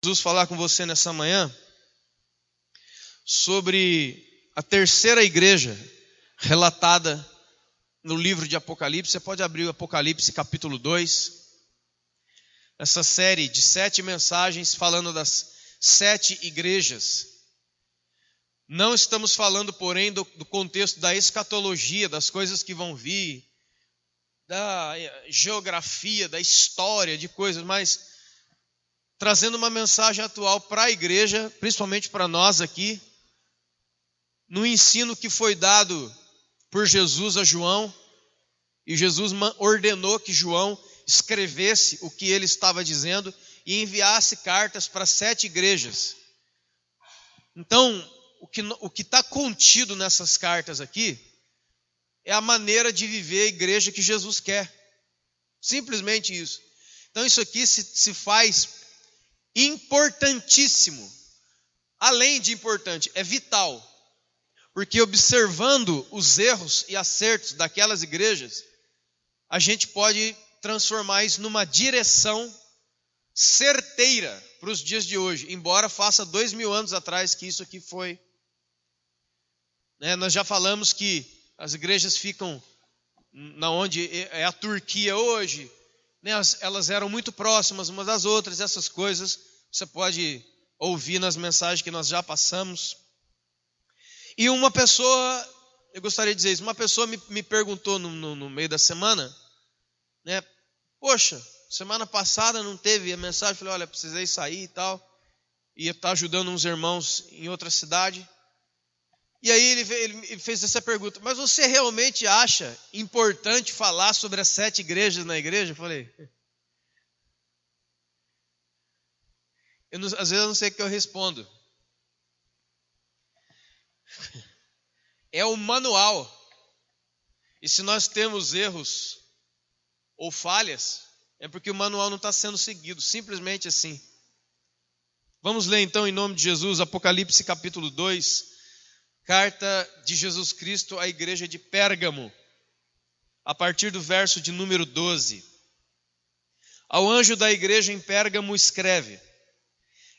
Jesus falar com você nessa manhã sobre a terceira igreja relatada no livro de Apocalipse. Você pode abrir o Apocalipse capítulo 2. Essa série de 7 mensagens falando das 7 igrejas. Não estamos falando, porém, do contexto da escatologia, das coisas que vão vir, da geografia, da história, de coisas, mas trazendo uma mensagem atual para a igreja, principalmente para nós aqui, no ensino que foi dado por Jesus a João, e Jesus ordenou que João escrevesse o que ele estava dizendo e enviasse cartas para 7 igrejas. Então, o que está contido nessas cartas aqui é a maneira de viver a igreja que Jesus quer. Simplesmente isso. Então, isso aqui se faz importantíssimo. Além de importante, é vital. Porque observando os erros e acertos daquelas igrejas, a gente pode transformar isso numa direção certeira para os dias de hoje. Embora faça 2000 anos atrás que isso aqui foi. Nós já falamos que as igrejas ficam na onde é a Turquia hoje, elas eram muito próximas umas das outras, essas coisas você pode ouvir nas mensagens que nós já passamos. E uma pessoa, eu gostaria de dizer isso, uma pessoa me perguntou no meio da semana, poxa, semana passada não teve a mensagem, eu falei, olha, precisei sair e tal, ia estar ajudando uns irmãos em outra cidade. E aí ele fez essa pergunta, mas você realmente acha importante falar sobre as 7 igrejas na igreja? Eu falei, às vezes eu não sei o que eu respondo. É o manual. E se nós temos erros ou falhas, é porque o manual não está sendo seguido, simplesmente assim. Vamos ler então em nome de Jesus, Apocalipse capítulo 2, carta de Jesus Cristo à igreja de Pérgamo, a partir do verso de número 12. Ao anjo da igreja em Pérgamo escreve: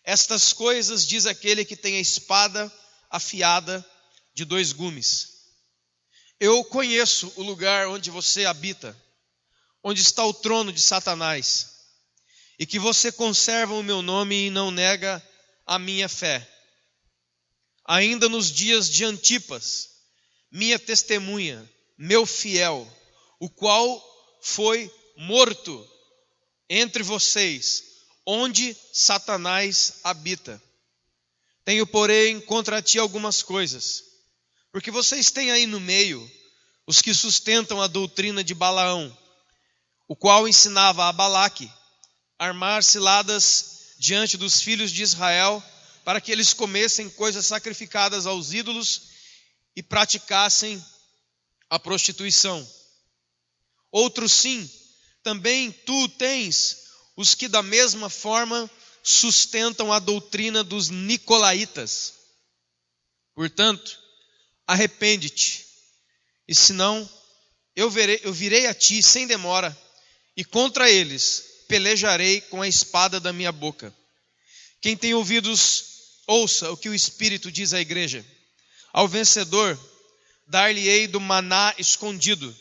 estas coisas diz aquele que tem a espada afiada de 2 gumes. Eu conheço o lugar onde você habita, onde está o trono de Satanás, e que você conserva o meu nome e não nega a minha fé. Ainda nos dias de Antipas, minha testemunha, meu fiel, o qual foi morto entre vocês, onde Satanás habita. Tenho, porém, contra ti algumas coisas, porque vocês têm aí no meio os que sustentam a doutrina de Balaão, o qual ensinava a Balaque a armar ciladas diante dos filhos de Israel, para que eles comessem coisas sacrificadas aos ídolos e praticassem a prostituição. Outros sim, também tu tens os que da mesma forma sustentam a doutrina dos nicolaítas. Portanto, arrepende-te, e senão eu virei a ti sem demora, e contra eles pelejarei com a espada da minha boca. Quem tem ouvidos, ouça o que o Espírito diz à igreja. Ao vencedor dar-lhe-ei do maná escondido,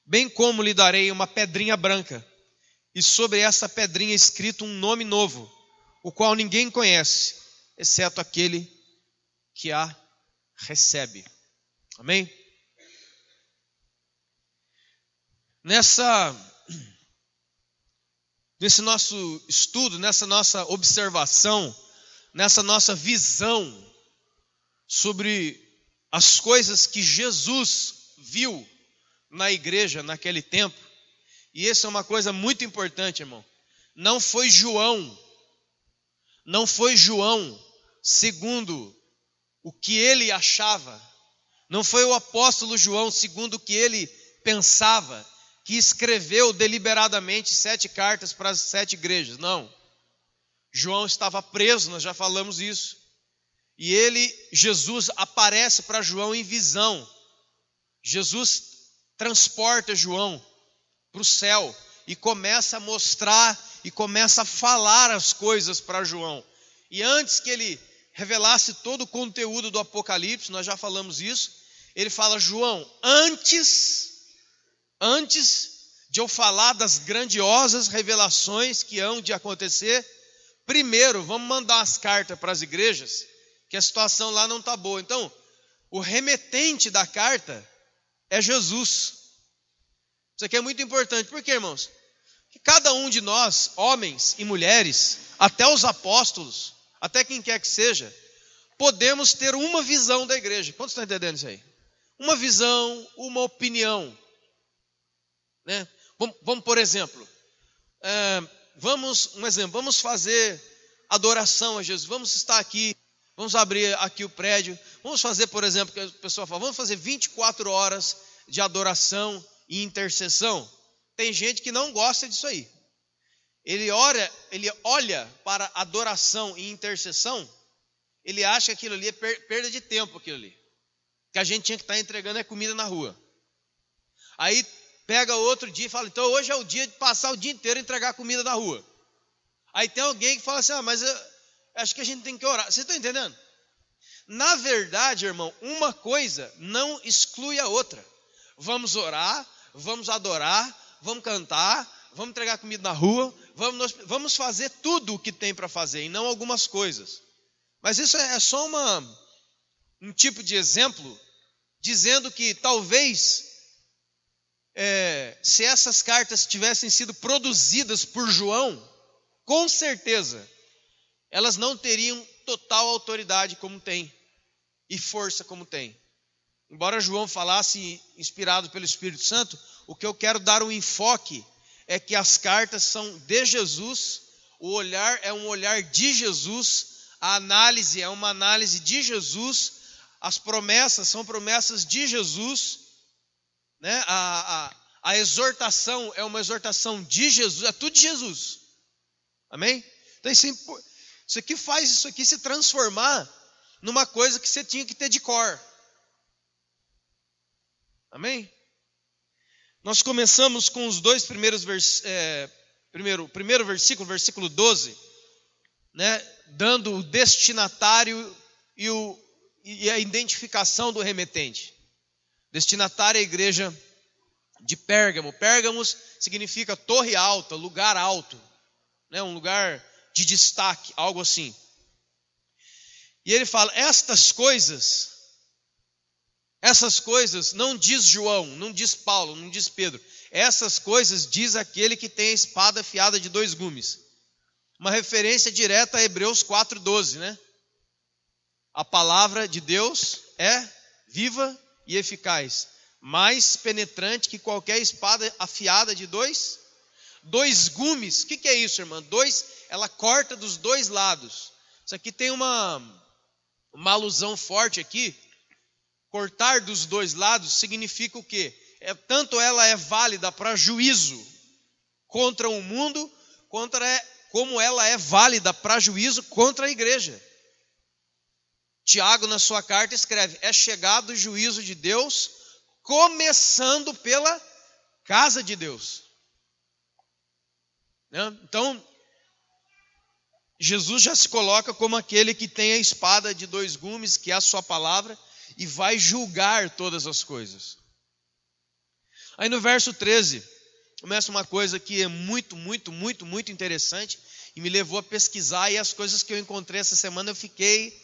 bem como lhe darei uma pedrinha branca, e sobre essa pedrinha escrito um nome novo, o qual ninguém conhece, exceto aquele que a recebe. Amém? Nesse nosso estudo, nessa nossa observação, nessa nossa visão sobre as coisas que Jesus viu na igreja naquele tempo, e essa é uma coisa muito importante, irmão. Não foi João segundo o que ele achava, não foi o apóstolo João segundo o que ele pensava, que escreveu deliberadamente 7 cartas para as 7 igrejas. Não. João estava preso, nós já falamos isso. E Jesus aparece para João em visão. Jesus transporta João para o céu e começa a mostrar e começa a falar as coisas para João. E antes que ele revelasse todo o conteúdo do Apocalipse, nós já falamos isso, ele fala: João, antes de eu falar das grandiosas revelações que hão de acontecer, primeiro vamos mandar as cartas para as igrejas, que a situação lá não está boa. Então, o remetente da carta é Jesus. Isso aqui é muito importante. Por quê, irmãos? Que cada um de nós, homens e mulheres, até os apóstolos, até quem quer que seja, podemos ter uma visão da igreja. Quantos estão entendendo isso aí? Uma visão, uma opinião. Né? Vamos, por exemplo, vamos fazer adoração a Jesus. Vamos estar aqui, vamos abrir aqui o prédio. Vamos fazer, por exemplo, que a pessoa fala, vamos fazer 24 horas de adoração e intercessão. Tem gente que não gosta disso aí. Ele olha para adoração e intercessão, ele acha que aquilo ali é perda de tempo, aquilo ali. Que a gente tinha que estar entregando comida na rua. Aí pega outro dia e fala, então hoje é o dia de passar o dia inteiro e entregar comida na rua. Aí tem alguém que fala assim, mas eu acho que a gente tem que orar. Vocês estão entendendo? Na verdade, irmão, uma coisa não exclui a outra. Vamos orar, vamos adorar, vamos cantar, vamos entregar comida na rua, vamos fazer tudo o que tem para fazer, e não algumas coisas. Mas isso é só um tipo de exemplo, dizendo que talvez, se essas cartas tivessem sido produzidas por João, com certeza, elas não teriam total autoridade como tem, e força como tem. Embora João falasse inspirado pelo Espírito Santo, o que eu quero dar um enfoque é que as cartas são de Jesus, o olhar é um olhar de Jesus, a análise é uma análise de Jesus, as promessas são promessas de Jesus, né? A exortação é uma exortação de Jesus, é tudo de Jesus. Amém? Então isso aqui faz isso aqui se transformar numa coisa que você tinha que ter de cor. Amém? Nós começamos com os dois primeiros primeiro versículo, versículo 12, né, dando o destinatário e a identificação do remetente. Destinatário é a igreja de Pérgamo. Pérgamos significa torre alta, lugar alto, né, um lugar de destaque, algo assim. E ele fala, essas coisas, não diz João, não diz Paulo, não diz Pedro. Essas coisas diz aquele que tem a espada afiada de 2 gumes. Uma referência direta a Hebreus 4:12, né? A palavra de Deus é viva e eficaz, mais penetrante que qualquer espada afiada de 2 gumes. O que é isso, irmã? Ela corta dos 2 lados. Isso aqui tem uma alusão forte aqui. Cortar dos 2 lados significa o quê? Tanto ela é válida para juízo contra o mundo, como ela é válida para juízo contra a igreja. Tiago, na sua carta, escreve, é chegado o juízo de Deus, começando pela casa de Deus. Então, Jesus já se coloca como aquele que tem a espada de 2 gumes, que é a sua palavra, e vai julgar todas as coisas. Aí no verso 13, começa uma coisa que é muito, muito, muito, muito interessante, e me levou a pesquisar, e as coisas que eu encontrei essa semana eu fiquei,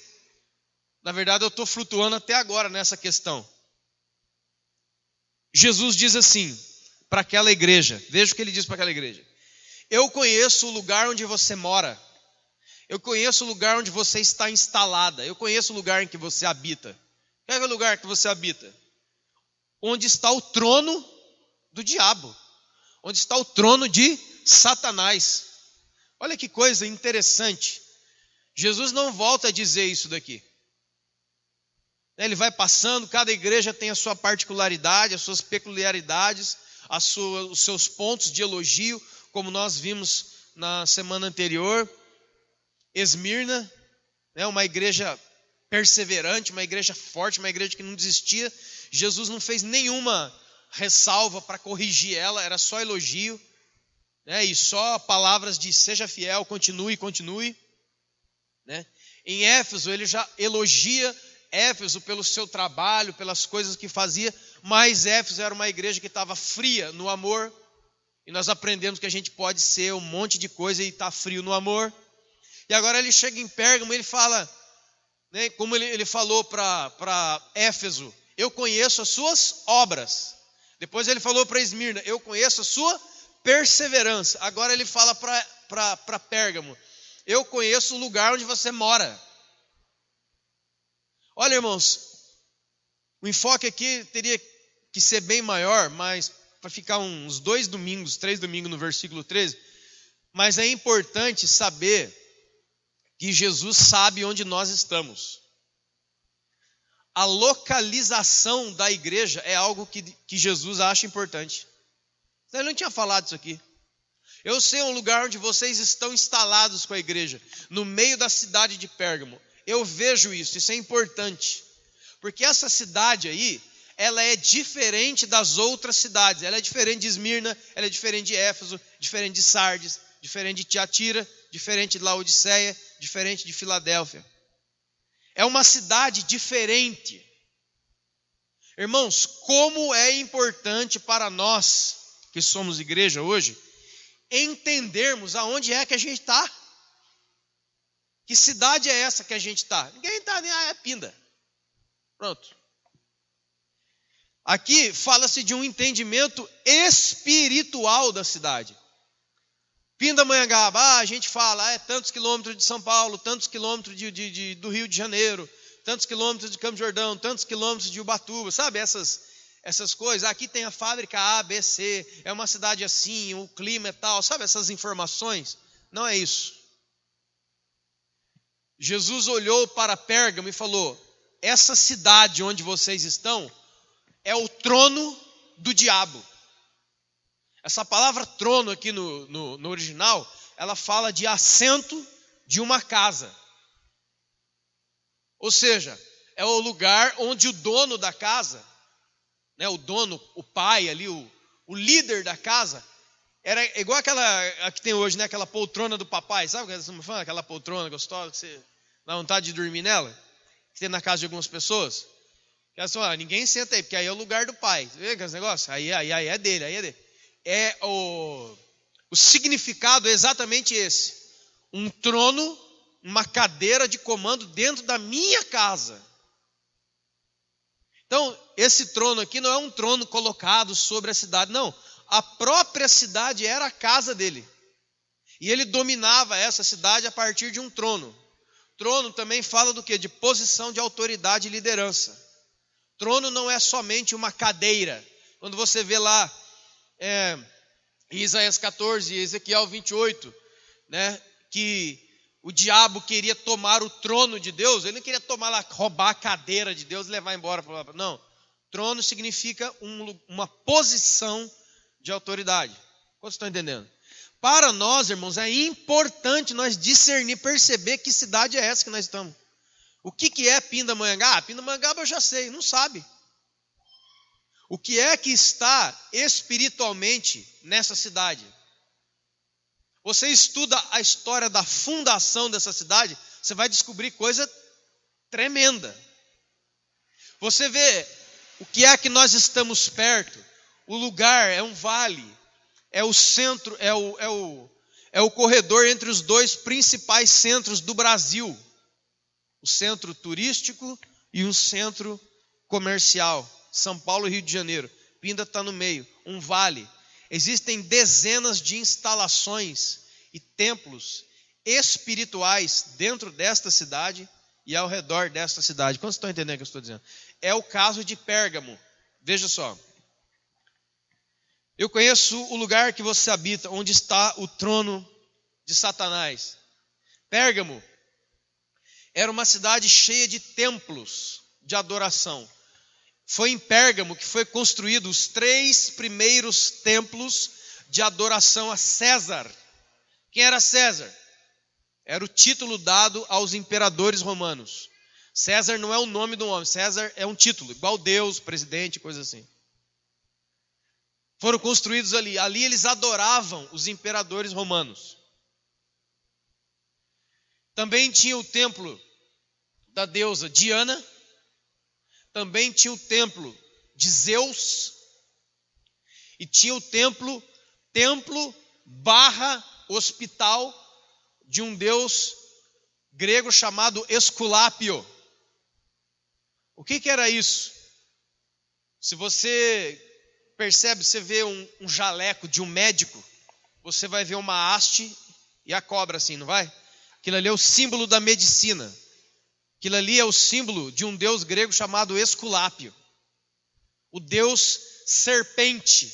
na verdade eu estou flutuando até agora nessa questão. Jesus diz assim, para aquela igreja, veja o que ele diz para aquela igreja. Eu conheço o lugar onde você mora, eu conheço o lugar onde você está instalada, eu conheço o lugar em que você habita. Qual é o lugar que você habita? Onde está o trono do diabo, onde está o trono de Satanás. Olha que coisa interessante. Jesus não volta a dizer isso daqui. Ele vai passando, cada igreja tem a sua particularidade, as suas peculiaridades, os seus pontos de elogio, como nós vimos na semana anterior. Esmirna, uma igreja perseverante, uma igreja forte, uma igreja que não desistia. Jesus não fez nenhuma ressalva para corrigir ela, era só elogio. né? E só palavras de seja fiel, continue, continue, né? Em Éfeso, ele já elogia Éfeso pelo seu trabalho, pelas coisas que fazia, mas Éfeso era uma igreja que estava fria no amor, e nós aprendemos que a gente pode ser um monte de coisa e estar frio no amor. E agora ele chega em Pérgamo, ele fala, né, como ele falou para Éfeso, eu conheço as suas obras. Depois ele falou para Esmirna, eu conheço a sua perseverança. Agora ele fala para Pérgamo, eu conheço o lugar onde você mora. Olha, irmãos, o enfoque aqui teria que ser bem maior, mas para ficar uns 2 domingos, 3 domingos no versículo 13, mas é importante saber que Jesus sabe onde nós estamos. A localização da igreja é algo que Jesus acha importante. Ele não tinha falado isso aqui. Eu sei um lugar onde vocês estão instalados com a igreja, no meio da cidade de Pérgamo. Eu vejo isso é importante. Porque essa cidade aí, ela é diferente das outras cidades. Ela é diferente de Esmirna, ela é diferente de Éfeso, diferente de Sardes, diferente de Tiatira, diferente de Laodiceia, diferente de Filadélfia. É uma cidade diferente. Irmãos, como é importante para nós, que somos igreja hoje, entendermos aonde é que a gente está. Que cidade é essa que a gente está? Ninguém está nem, é Pinda. Pronto. Aqui fala-se de um entendimento espiritual da cidade. Pindamonhangaba, a gente fala, é tantos quilômetros de São Paulo, tantos quilômetros do Rio de Janeiro, tantos quilômetros de Campos do Jordão, tantos quilômetros de Ubatuba, sabe essas coisas? Aqui tem a fábrica A, B, C, é uma cidade assim, o clima é tal, sabe essas informações? Não é isso. Jesus olhou para Pérgamo e falou, essa cidade onde vocês estão é o trono do diabo. Essa palavra trono aqui no original, ela fala de assento de uma casa. Ou seja, é o lugar onde o dono da casa, né, o dono, o pai ali, o líder da casa, era igual aquela que tem hoje, né, aquela poltrona do papai, sabe aquela poltrona gostosa que você dá vontade de dormir nela? Que tem na casa de algumas pessoas. Que assim, ninguém senta aí, porque aí é o lugar do pai. Você vê aqueles negócios? Aí é dele, aí é dele. O significado é exatamente esse. Um trono, uma cadeira de comando dentro da minha casa. Então, esse trono aqui não é um trono colocado sobre a cidade, não. A própria cidade era a casa dele. E ele dominava essa cidade a partir de um trono. Trono também fala do quê? De posição de autoridade e liderança. Trono não é somente uma cadeira. Quando você vê lá em Isaías 14 e Ezequiel 28, né, que o diabo queria tomar o trono de Deus, ele não queria tomar lá, roubar a cadeira de Deus e levar embora. Não, trono significa uma posição de autoridade. Vocês estão entendendo? Para nós, irmãos, é importante nós discernir, perceber que cidade é essa que nós estamos. O que é Pindamonhangaba? Pindamonhangaba eu já sei, não sabe. O que é que está espiritualmente nessa cidade? Você estuda a história da fundação dessa cidade, você vai descobrir coisa tremenda. Você vê o que é que nós estamos perto. O lugar é um vale, é o centro, é o corredor entre os 2 principais centros do Brasil. O centro turístico e o centro comercial. São Paulo e Rio de Janeiro. Pinda está no meio, um vale. Existem dezenas de instalações e templos espirituais dentro desta cidade e ao redor desta cidade. Quantos estão entendendo o que eu estou dizendo? É o caso de Pérgamo. Veja só. Eu conheço o lugar que você habita, onde está o trono de Satanás. Pérgamo era uma cidade cheia de templos de adoração. Foi em Pérgamo que foi construído os 3 primeiros templos de adoração a César. Quem era César? Era o título dado aos imperadores romanos. César não é o nome do homem, César é um título, igual Deus, presidente, coisa assim. foram construídos ali. Ali eles adoravam os imperadores romanos. Também tinha o templo da deusa Diana. Também tinha o templo de Zeus. E tinha o templo / hospital de um deus grego chamado Esculápio. O que era isso? Se você percebe, você vê um jaleco de um médico, você vai ver uma haste e a cobra assim, não vai? Aquilo ali é o símbolo da medicina. Aquilo ali é o símbolo de um deus grego chamado Esculápio, o deus serpente.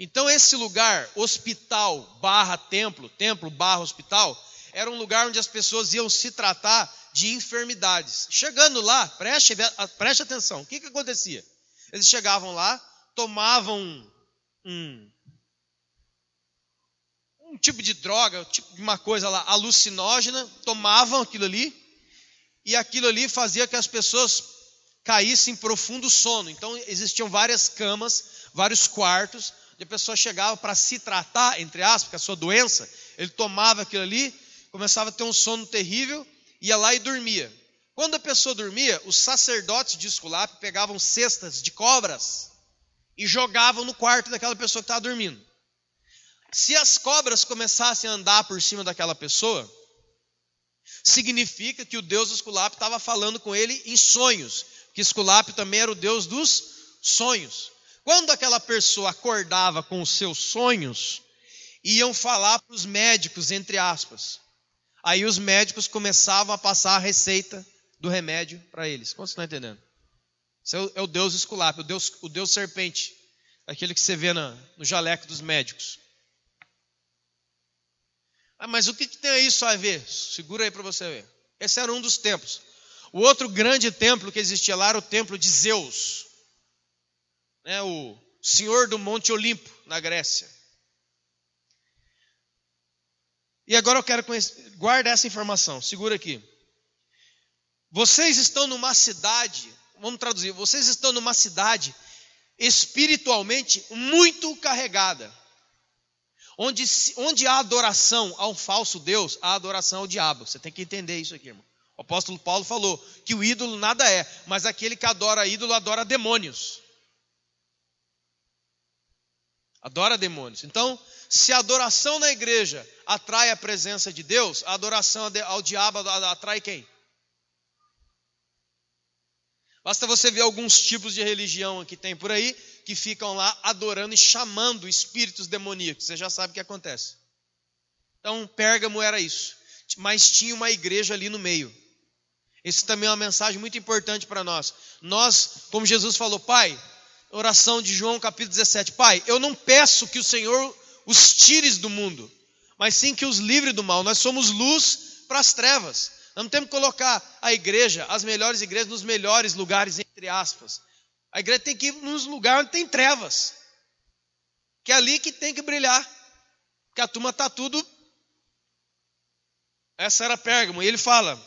Então esse lugar, hospital / templo / hospital, era um lugar onde as pessoas iam se tratar de enfermidades. Chegando lá, preste atenção, o que acontecia? Eles chegavam lá, tomavam um tipo de droga, tipo de uma coisa lá alucinógena, tomavam aquilo ali, e aquilo ali fazia que as pessoas caíssem em profundo sono. Então existiam várias camas, vários quartos, onde a pessoa chegava para se tratar, entre aspas, com a sua doença. Ele tomava aquilo ali, começava a ter um sono terrível, ia lá e dormia. Quando a pessoa dormia, os sacerdotes de Esculápio pegavam cestas de cobras e jogavam no quarto daquela pessoa que estava dormindo. Se as cobras começassem a andar por cima daquela pessoa, significa que o deus Esculápio estava falando com ele em sonhos, porque Esculápio também era o deus dos sonhos. Quando aquela pessoa acordava com os seus sonhos, iam falar para os médicos, entre aspas. Aí os médicos começavam a passar a receita do remédio para eles. Como você está entendendo? Esse é o deus Esculápio, o deus serpente, aquele que você vê no jaleco dos médicos. Mas o que tem isso a ver? Segura aí para você ver. Esse era um dos templos. O outro grande templo que existia lá era o templo de Zeus, o senhor do Monte Olimpo, na Grécia. E agora eu quero conhecer, guarda essa informação, segura aqui. Vocês estão numa cidade, vamos traduzir, vocês estão numa cidade espiritualmente muito carregada, onde há adoração a um falso Deus, há adoração ao diabo. Você tem que entender isso aqui, irmão. O apóstolo Paulo falou que o ídolo nada é, mas aquele que adora ídolo adora demônios. Adora demônios. Então, se a adoração na igreja atrai a presença de Deus, a adoração ao diabo atrai quem? Basta você ver alguns tipos de religião que tem por aí, que ficam lá adorando e chamando espíritos demoníacos. Você já sabe o que acontece. Então, Pérgamo era isso. Mas tinha uma igreja ali no meio. Isso também é uma mensagem muito importante para nós. Nós, como Jesus falou, Pai, oração de João capítulo 17, Pai, eu não peço que o Senhor os tires do mundo, mas sim que os livre do mal. Nós somos luz para as trevas. Nós não temos que colocar a igreja, as melhores igrejas, nos melhores lugares, entre aspas. A igreja tem que ir nos lugares onde tem trevas, que é ali que tem que brilhar, porque a turma está tudo. Essa era Pérgamo, e ele fala,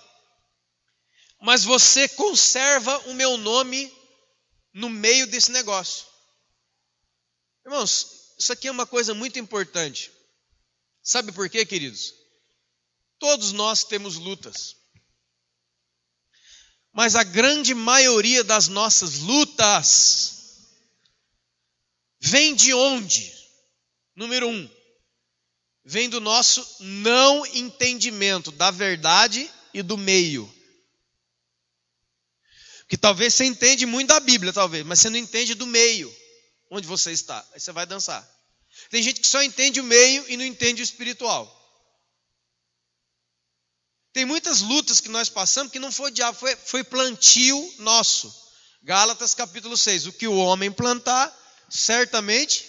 mas você conserva o meu nome no meio desse negócio. Irmãos, isso aqui é uma coisa muito importante. Sabe por quê, queridos? Todos nós temos lutas. Mas a grande maioria das nossas lutas vem de onde? Número 1, vem do nosso não entendimento da verdade e do meio. Porque talvez você entende muito da Bíblia, talvez, mas você não entende do meio, onde você está. Aí você vai dançar. Tem gente que só entende o meio e não entende o espiritual. Tem muitas lutas que nós passamos que não foi o diabo, foi plantio nosso. Gálatas capítulo 6, o que o homem plantar, certamente.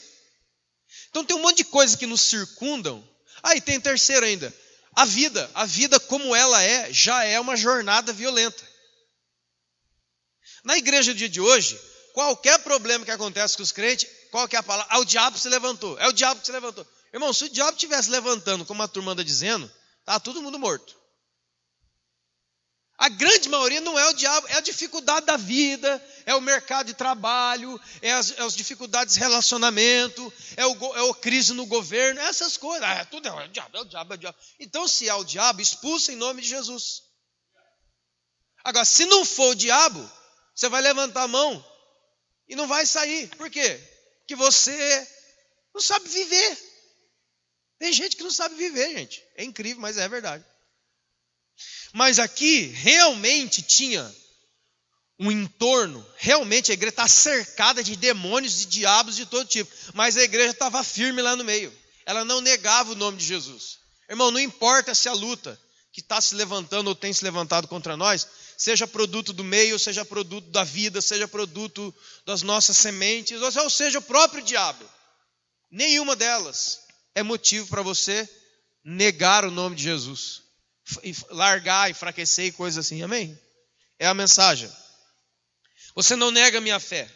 Então tem um monte de coisas que nos circundam. E tem terceiro ainda. A vida como ela é, já é uma jornada violenta. Na igreja do dia de hoje, qualquer problema que acontece com os crentes, qual que é a palavra? O diabo se levantou. É o diabo que se levantou. Irmão, se o diabo estivesse levantando, como a turma anda dizendo, tá todo mundo morto. A grande maioria não é o diabo, é a dificuldade da vida, é o mercado de trabalho, é as dificuldades de relacionamento, é a crise no governo, essas coisas. Tudo é o diabo, é o diabo, é o diabo. Então, se é o diabo, expulsa em nome de Jesus. Agora, se não for o diabo, você vai levantar a mão e não vai sair. Por quê? Porque você não sabe viver. Tem gente que não sabe viver, gente. É incrível, mas é verdade. Mas aqui, realmente tinha um entorno. Realmente a igreja está cercada de demônios e diabos de todo tipo. Mas a igreja estava firme lá no meio. Ela não negava o nome de Jesus. Irmão, não importa se a luta que está se levantando ou tem se levantado contra nós, seja produto do meio, seja produto da vida, seja produto das nossas sementes, ou seja, o próprio diabo. Nenhuma delas é motivo para você negar o nome de Jesus. Largar, enfraquecer e coisas assim, amém? É a mensagem. Você não nega a minha fé.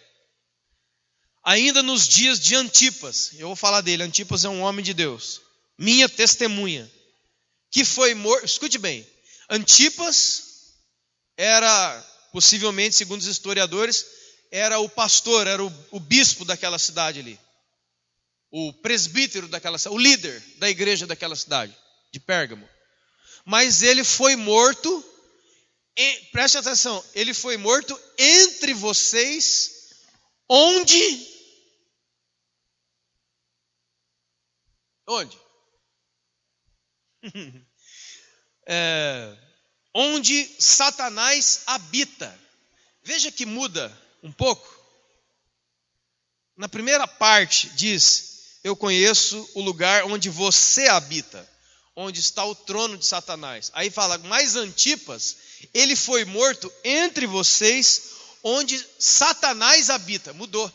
Ainda nos dias de Antipas, eu vou falar dele, Antipas é um homem de Deus, minha testemunha, que foi morto, escute bem, Antipas era, possivelmente, segundo os historiadores, era o pastor, era o bispo daquela cidade ali, o presbítero daquela cidade, o líder da igreja daquela cidade, de Pérgamo. Mas ele foi morto, preste atenção, ele foi morto entre vocês, onde? Onde Satanás habita. Veja que muda um pouco. Na primeira parte diz, eu conheço o lugar onde você habita, onde está o trono de Satanás. Aí fala, mas Antipas, ele foi morto entre vocês, onde Satanás habita. Mudou.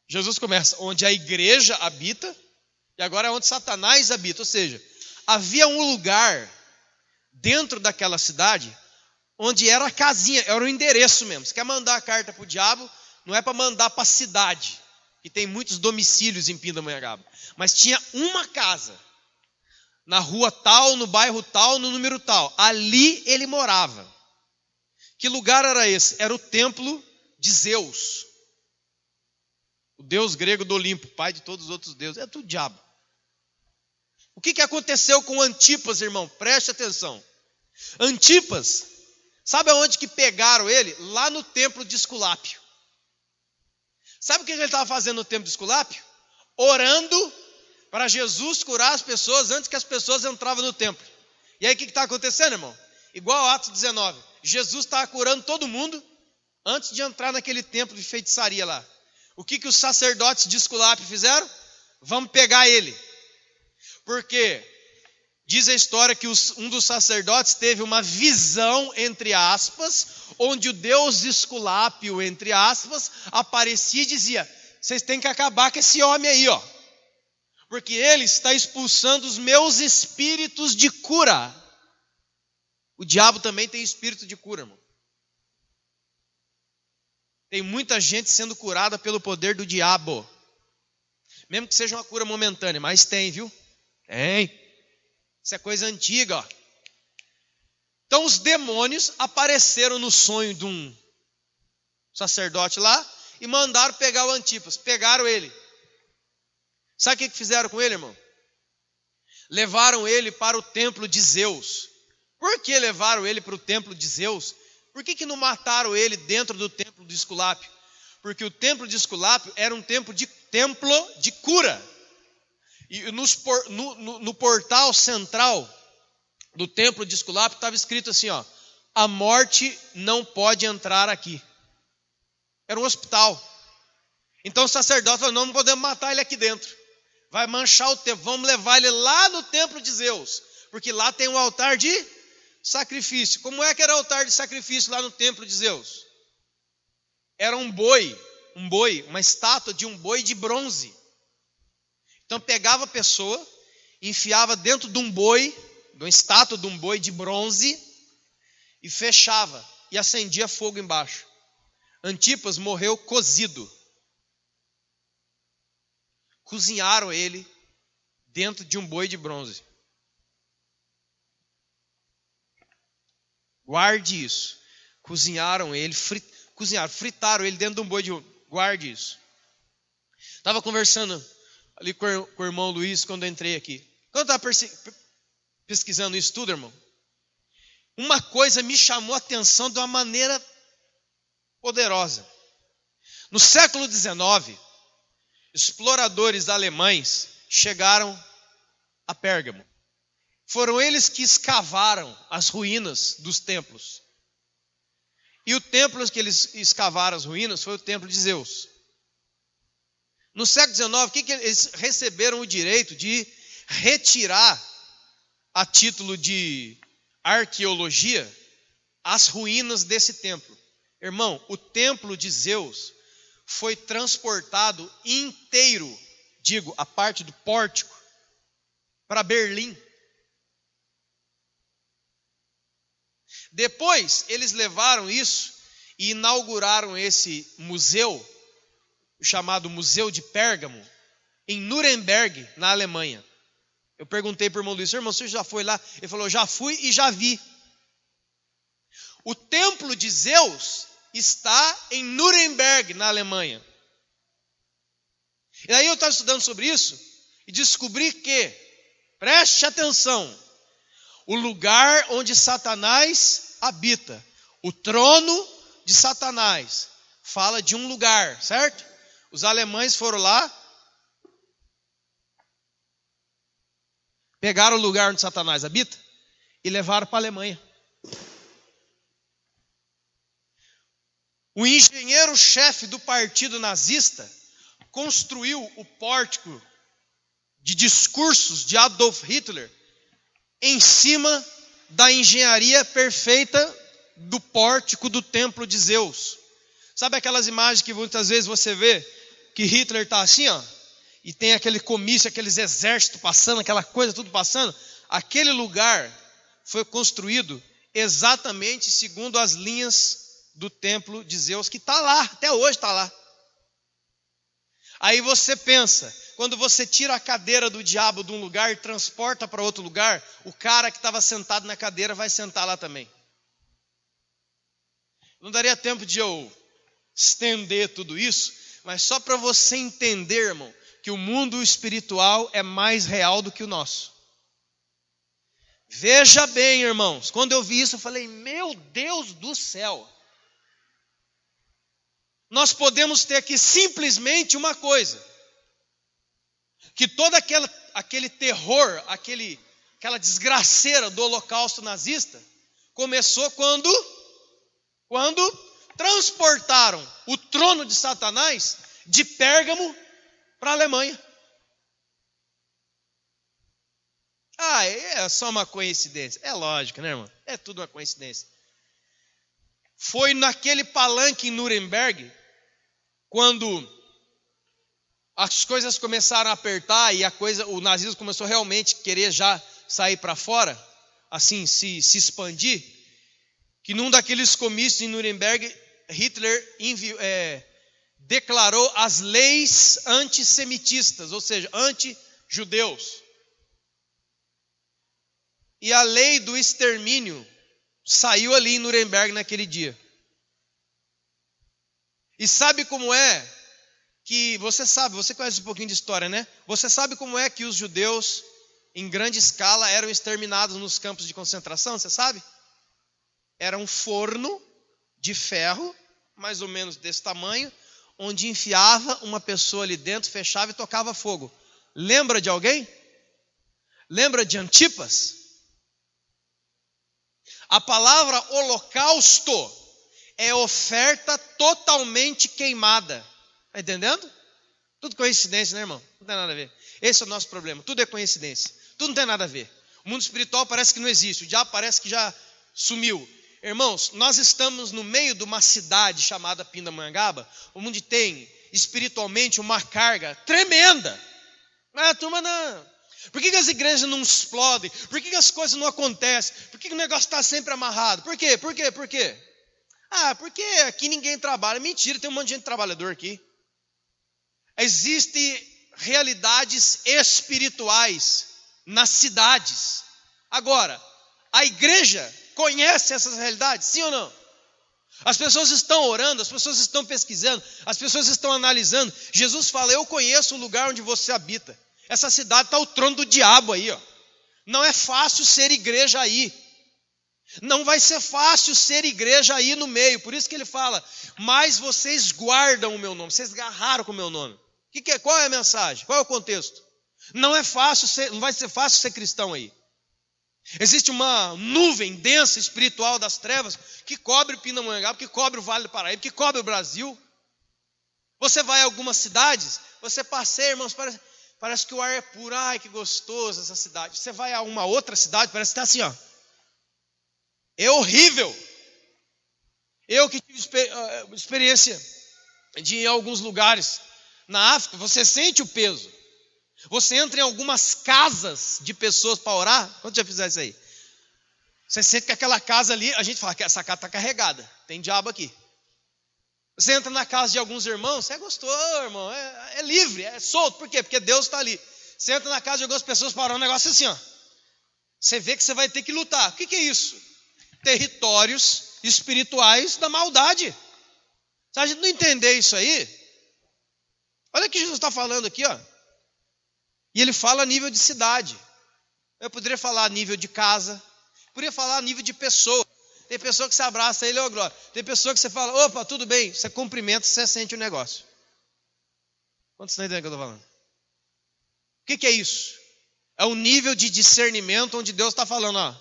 Jesus começa, onde a igreja habita, e agora é onde Satanás habita. Ou seja, havia um lugar dentro daquela cidade, onde era a casinha, era o endereço mesmo. Você quer mandar a carta para o diabo, não é para mandar para a cidade, que tem muitos domicílios em Pindamonhangaba. Mas tinha uma casa, na rua tal, no bairro tal, no número tal. Ali ele morava. Que lugar era esse? Era o templo de Zeus, o deus grego do Olimpo, pai de todos os outros deuses. É tudo diabo. O que aconteceu com Antipas, irmão? Preste atenção. Antipas, sabe aonde que pegaram ele? Lá no templo de Esculápio. Sabe o que ele estava fazendo no templo de Esculápio? Orando para Jesus curar as pessoas antes que as pessoas entravam no templo. E aí o que está acontecendo, irmão? Igual Atos 19. Jesus estava curando todo mundo antes de entrar naquele templo de feitiçaria lá. O que os sacerdotes de Esculápio fizeram? Vamos pegar ele. Porque diz a história que um dos sacerdotes teve uma visão, entre aspas, onde o deus Esculápio, entre aspas, aparecia e dizia, vocês têm que acabar com esse homem aí, ó, porque ele está expulsando os meus espíritos de cura. O diabo também tem espírito de cura, irmão. Tem muita gente sendo curada pelo poder do diabo. Mesmo que seja uma cura momentânea, mas tem, viu? Tem. Isso é coisa antiga, ó. Então os demônios apareceram no sonho de um sacerdote lá e mandaram pegar o Antipas. Pegaram ele. Sabe o que fizeram com ele, irmão? Levaram ele para o templo de Zeus. Por que levaram ele para o templo de Zeus? Por que não mataram ele dentro do templo de Esculápio? Porque o templo de Esculápio era um templo de cura. E no portal central do templo de Esculápio estava escrito assim, ó, a morte não pode entrar aqui. Era um hospital. Então o sacerdote falou, não podemos matar ele aqui dentro. Vai manchar o templo, vamos levar ele lá no templo de Zeus. Porque lá tem um altar de sacrifício. Como é que era o altar de sacrifício lá no templo de Zeus? Era um boi, uma estátua de um boi de bronze. Então pegava a pessoa, enfiava dentro de um boi, de uma estátua de um boi de bronze, e fechava, e acendia fogo embaixo. Antipas morreu cozido. Cozinharam ele dentro de um boi de bronze. Guarde isso. Cozinharam ele, fritaram ele dentro de um boi de ouro. Guarde isso. Estava conversando ali com o irmão Luiz quando eu entrei aqui. Quando eu estava pesquisando isso tudo, irmão, uma coisa me chamou a atenção de uma maneira poderosa. No século XIX, exploradores alemães chegaram a Pérgamo. Foram eles que escavaram as ruínas dos templos. E o templo que eles escavaram as ruínas foi o templo de Zeus. No século XIX, eles receberam o direito de retirar, a título de arqueologia, as ruínas desse templo. Irmão, o templo de Zeus foi transportado inteiro, digo, a parte do pórtico, para Berlim. Depois, eles levaram isso e inauguraram esse museu, chamado Museu de Pérgamo, em Nuremberg, na Alemanha. Eu perguntei para o irmão Luiz: irmão, você já foi lá? Ele falou: já fui e já vi. O templo de Zeus está em Nuremberg, na Alemanha. E aí eu estava estudando sobre isso e descobri que, preste atenção, o lugar onde Satanás habita, o trono de Satanás, fala de um lugar, certo? Os alemães foram lá, pegaram o lugar onde Satanás habita e levaram para a Alemanha. O engenheiro-chefe do partido nazista construiu o pórtico de discursos de Adolf Hitler em cima da engenharia perfeita do pórtico do templo de Zeus. Sabe aquelas imagens que muitas vezes você vê que Hitler está assim, ó, e tem aquele comício, aqueles exércitos passando, aquela coisa tudo passando? Aquele lugar foi construído exatamente segundo as linhas do templo de Zeus, que está lá, até hoje está lá. Aí você pensa, quando você tira a cadeira do diabo de um lugar e transporta para outro lugar, o cara que estava sentado na cadeira vai sentar lá também. Não daria tempo de eu estender tudo isso, mas só para você entender, irmão, que o mundo espiritual é mais real do que o nosso. Veja bem, irmãos, quando eu vi isso eu falei: meu Deus do céu. Nós podemos ter aqui simplesmente uma coisa, que todo aquele terror, aquela desgraceira do holocausto nazista, começou quando transportaram o trono de Satanás de Pérgamo para a Alemanha. Ah, é só uma coincidência. É lógico, né, irmão? É tudo uma coincidência. Foi naquele palanque em Nuremberg, quando as coisas começaram a apertar e o nazismo começou realmente a querer já sair para fora, assim, se expandir, que num daqueles comícios em Nuremberg, Hitler declarou as leis antissemitistas, ou seja, anti-judeus. E a lei do extermínio saiu ali em Nuremberg naquele dia. E sabe como é que, você conhece um pouquinho de história, né? Você sabe como é que os judeus, em grande escala, eram exterminados nos campos de concentração? Você sabe? Era um forno de ferro, mais ou menos desse tamanho, onde enfiava uma pessoa ali dentro, fechava e tocava fogo. Lembra de alguém? Lembra de Antipas? A palavra holocausto é oferta totalmente queimada. Está entendendo? Tudo coincidência, né, irmão? Não tem nada a ver. Esse é o nosso problema. Tudo é coincidência. Tudo não tem nada a ver. O mundo espiritual parece que não existe. O diabo parece que já sumiu. Irmãos, nós estamos no meio de uma cidade chamada Pindamonhangaba, onde tem espiritualmente uma carga tremenda. Ah, turma, não. Por que as igrejas não explodem? Por que as coisas não acontecem? Por que o negócio está sempre amarrado? Por quê? Por quê? Ah, porque aqui ninguém trabalha. Mentira, tem um monte de gente trabalhador aqui. Existem realidades espirituais nas cidades. Agora, a igreja conhece essas realidades? Sim ou não? As pessoas estão orando, as pessoas estão pesquisando, as pessoas estão analisando. Jesus fala, eu conheço o lugar onde você habita. Essa cidade está o trono do diabo aí, ó. Não é fácil ser igreja aí. Não vai ser fácil ser igreja aí no meio. Por isso que ele fala, mas vocês guardam o meu nome, vocês agarraram com o meu nome. Qual é a mensagem? Qual é o contexto? Não vai ser fácil ser cristão aí. Existe uma nuvem densa espiritual das trevas que cobre Pindamonhangaba, que cobre o Vale do Paraíba, que cobre o Brasil. Você vai a algumas cidades, você passeia, irmãos, parece que o ar é puro. Ai, que gostoso essa cidade. Você vai a uma outra cidade, parece que está assim, ó. É horrível. Eu que tive experiência de ir a alguns lugares na África, você sente o peso. Você entra em algumas casas de pessoas para orar. Quando já fizeram isso aí? Você sente que aquela casa ali, a gente fala que essa casa está carregada. Tem diabo aqui. Você entra na casa de alguns irmãos, você é gostoso, irmão. É livre, é solto. Por quê? Porque Deus está ali. Você entra na casa de algumas pessoas para orar, um negócio assim, ó. Você vê que você vai ter que lutar. O que é isso? Territórios espirituais da maldade. Se a gente não entender isso aí, olha o que Jesus está falando aqui, ó. E ele fala a nível de cidade. Eu poderia falar a nível de casa. Poderia falar a nível de pessoa. Tem pessoa que você abraça ele, ô glória. Tem pessoa que você fala, opa, tudo bem. Você cumprimenta, você sente o negócio. Quantos estão entendendo o que eu estou falando? O que é isso? É um nível de discernimento onde Deus está falando, ó.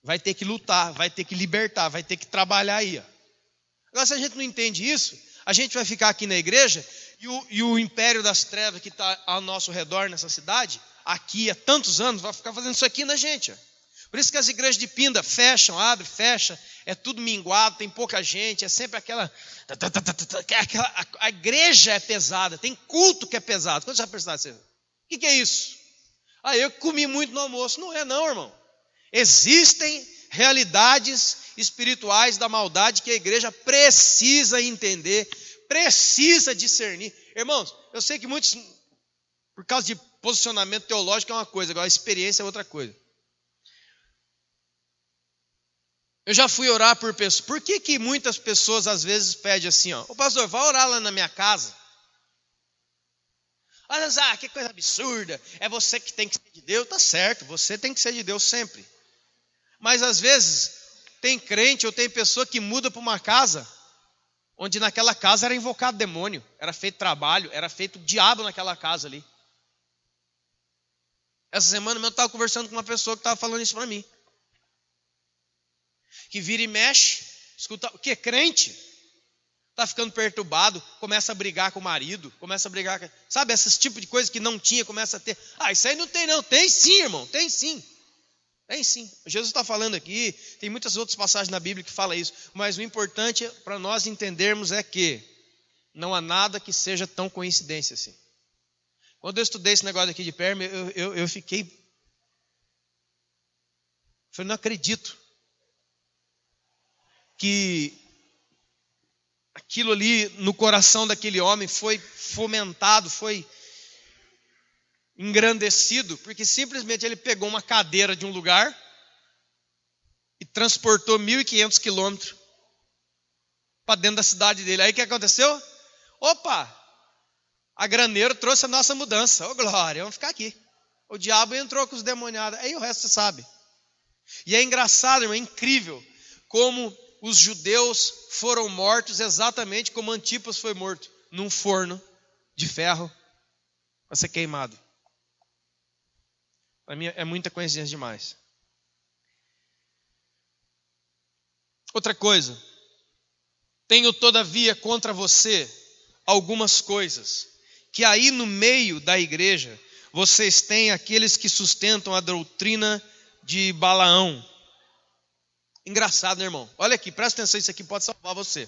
Vai ter que lutar, vai ter que libertar, vai ter que trabalhar aí, ó. Agora, se a gente não entende isso, a gente vai ficar aqui na igreja e o império das trevas que está ao nosso redor nessa cidade, aqui há tantos anos, vai ficar fazendo isso aqui na gente. Ó. Por isso que as igrejas de Pinda fecham, abrem, fecham, é tudo minguado, tem pouca gente, é sempre aquela... A igreja é pesada, tem culto que é pesado. Quando já perceberam? O que é isso? Eu comi muito no almoço. Não é não, irmão. Existem realidades espirituais da maldade que a igreja precisa entender, precisa discernir. Irmãos, eu sei que muitos, por causa de posicionamento teológico é uma coisa, agora a experiência é outra coisa. Eu já fui orar por pessoas. Por que muitas pessoas às vezes pedem assim, ó, ô pastor, vai orar lá na minha casa? Que coisa absurda, é você que tem que ser de Deus. Tá certo, você tem que ser de Deus sempre. Mas às vezes tem crente ou tem pessoa que muda para uma casa onde naquela casa era invocado demônio, era feito trabalho, era feito diabo naquela casa ali. Essa semana eu estava conversando com uma pessoa que estava falando isso para mim. Que vira e mexe, escuta, o que é crente? Está ficando perturbado, começa a brigar com o marido, começa a brigar com... Sabe, esses tipos de coisa que não tinha, começa a ter. Isso aí não tem não. Tem sim, irmão, tem sim. Tem sim. Jesus está falando aqui, tem muitas outras passagens na Bíblia que falam isso. Mas o importante para nós entendermos é que não há nada que seja tão coincidência assim. Quando eu estudei esse negócio aqui de perma, eu fiquei... Falei, não acredito que aquilo ali no coração daquele homem foi fomentado, foi engrandecido, porque simplesmente ele pegou uma cadeira de um lugar e transportou 1.500 quilômetros para dentro da cidade dele. Aí o que aconteceu? Opa! A graneiro trouxe a nossa mudança. Ô glória, vamos ficar aqui. O diabo entrou com os demoniados. Aí o resto você sabe. E é engraçado, irmão, é incrível como os judeus foram mortos exatamente como Antipas foi morto, num forno de ferro para ser queimado. Para mim é muita coincidência demais. Outra coisa, tenho todavia contra você algumas coisas, que aí no meio da igreja vocês têm aqueles que sustentam a doutrina de Balaão. Engraçado, né, irmão? Olha aqui, presta atenção, isso aqui pode salvar você.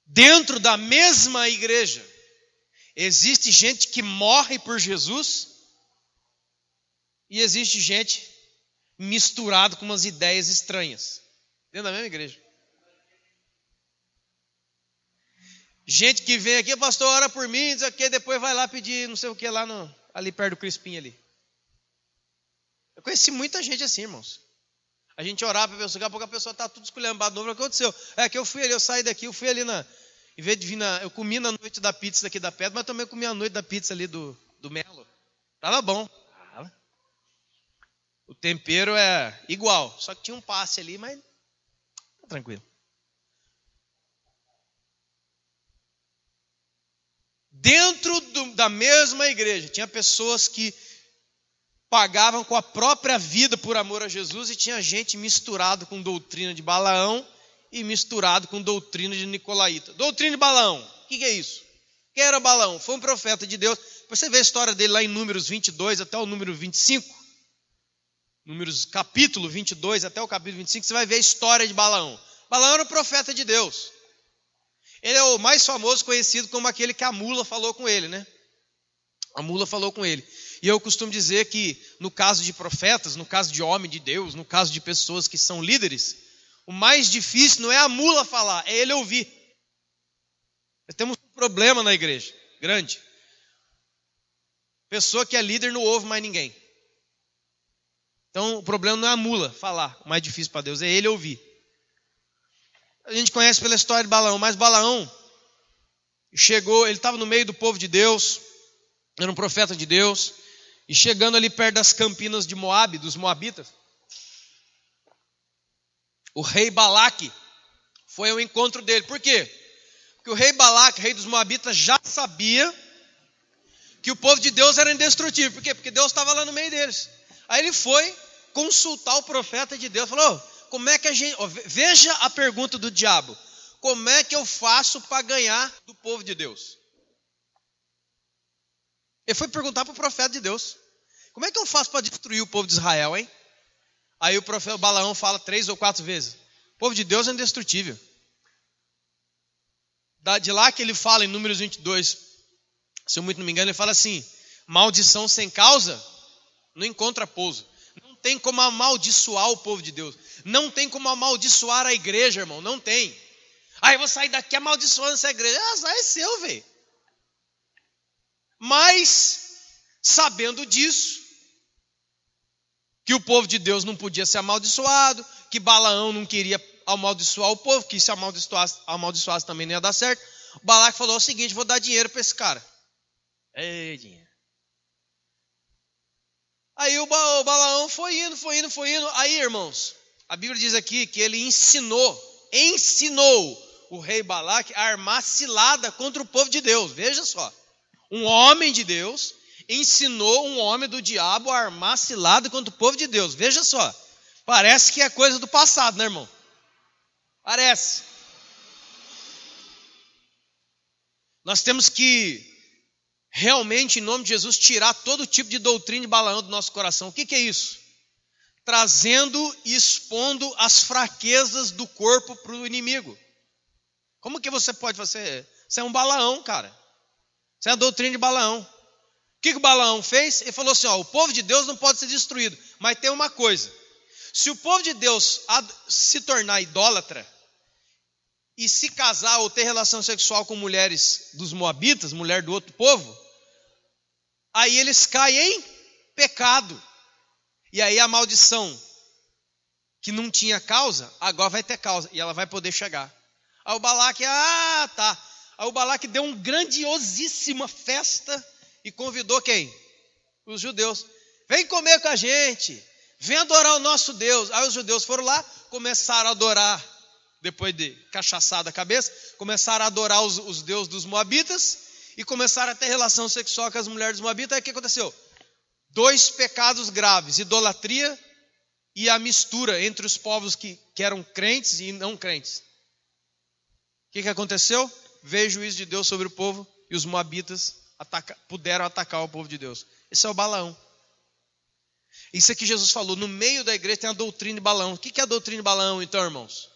Dentro da mesma igreja, existe gente que morre por Jesus e existe gente misturada com umas ideias estranhas. Dentro da mesma igreja. Gente que vem aqui, pastor, ora por mim, diz aqui, depois vai lá pedir não sei o que lá ali perto do Crispim ali. Eu conheci muita gente assim, irmãos. A gente orava para a pessoa, daqui a pouco a pessoa está tudo esculhambado novo. O que aconteceu? É que eu fui ali, eu saí daqui, eu fui ali em vez de vir eu comi na noite da pizza daqui da pedra, mas também comi a noite da pizza ali do Melo. Tava bom. O tempero é igual, só que tinha um passe ali, mas tá tranquilo. Dentro da mesma igreja, tinha pessoas que pagavam com a própria vida por amor a Jesus, e tinha gente misturado com doutrina de Balaão e misturado com doutrina de Nicolaíta. Doutrina de Balaão, o que é isso? Quem era Balaão? Foi um profeta de Deus. Você vê a história dele lá em Números 22 até o número 25. Números capítulo 22 até o capítulo 25, você vai ver a história de Balaão. Balaão era um profeta de Deus. Ele é o mais famoso, conhecido como aquele que a mula falou com ele, né? A mula falou com ele. E eu costumo dizer que no caso de profetas, no caso de homem de Deus, no caso de pessoas que são líderes, o mais difícil não é a mula falar, é ele ouvir. Nós temos um problema na igreja, grande. Pessoa que é líder não ouve mais ninguém. Então o problema não é a mula falar, o mais difícil para Deus é ele ouvir. A gente conhece pela história de Balaão, mas Balaão chegou, ele estava no meio do povo de Deus, era um profeta de Deus, e chegando ali perto das campinas de Moabe, dos Moabitas, o rei Balaque foi ao encontro dele. Por quê? Porque o rei Balaque, rei dos Moabitas, já sabia que o povo de Deus era indestrutível. Por quê? Porque Deus estava lá no meio deles. Aí ele foi consultar o profeta de Deus, falou, como é que a gente... Veja a pergunta do diabo, como é que eu faço para ganhar do povo de Deus? Ele foi perguntar para o profeta de Deus, como é que eu faço para destruir o povo de Israel, hein? Aí o profeta Balaão fala 3 ou 4 vezes, o povo de Deus é indestrutível. De lá que ele fala em Números 22, se eu muito não me engano, ele fala assim, maldição sem causa não encontra pouso. Não tem como amaldiçoar o povo de Deus. Não tem como amaldiçoar a igreja, irmão. Não tem. Aí eu vou sair daqui amaldiçoando essa igreja. Azar é seu, velho. Mas, sabendo disso, que o povo de Deus não podia ser amaldiçoado, que Balaão não queria amaldiçoar o povo, que se amaldiçoasse também não ia dar certo, o Balaque falou o seguinte, vou dar dinheiro para esse cara. Ei, dinheiro. Aí o Balaão foi indo. Aí, irmãos, a Bíblia diz aqui que ele ensinou o rei Balaque a armar cilada contra o povo de Deus. Veja só, um homem de Deus ensinou um homem do diabo a armar cilada contra o povo de Deus. Veja só, parece que é coisa do passado, né, irmão? Parece. Nós temos que realmente, em nome de Jesus, tirar todo tipo de doutrina de Balaão do nosso coração. O que é isso? Trazendo e expondo as fraquezas do corpo para o inimigo. Como que você pode fazer? Você é um Balaão, cara. Isso é a doutrina de Balaão. O que o Balaão fez? Ele falou assim, ó, o povo de Deus não pode ser destruído. Mas tem uma coisa. Se o povo de Deus se tornar idólatra e se casar ou ter relação sexual com mulheres dos moabitas, mulher do outro povo, aí eles caem em pecado. E aí a maldição que não tinha causa, agora vai ter causa. E ela vai poder chegar. Aí o Balaque, tá. Aí o Balaque deu uma grandiosíssima festa e convidou quem? Os judeus. Vem comer com a gente. Vem adorar o nosso Deus. Aí os judeus foram lá, começaram a adorar, depois de cachaçada a cabeça, começaram a adorar os deuses dos moabitas e começaram a ter relação sexual com as mulheres dos moabitas. Aí o que aconteceu? 2 pecados graves, idolatria e a mistura entre os povos que eram crentes e não crentes. O que aconteceu? Veio o juízo de Deus sobre o povo e os moabitas puderam atacar o povo de Deus. Esse é o Balaão. Isso é que Jesus falou, no meio da igreja tem a doutrina de Balaão. O que é a doutrina de Balaão, então, irmãos?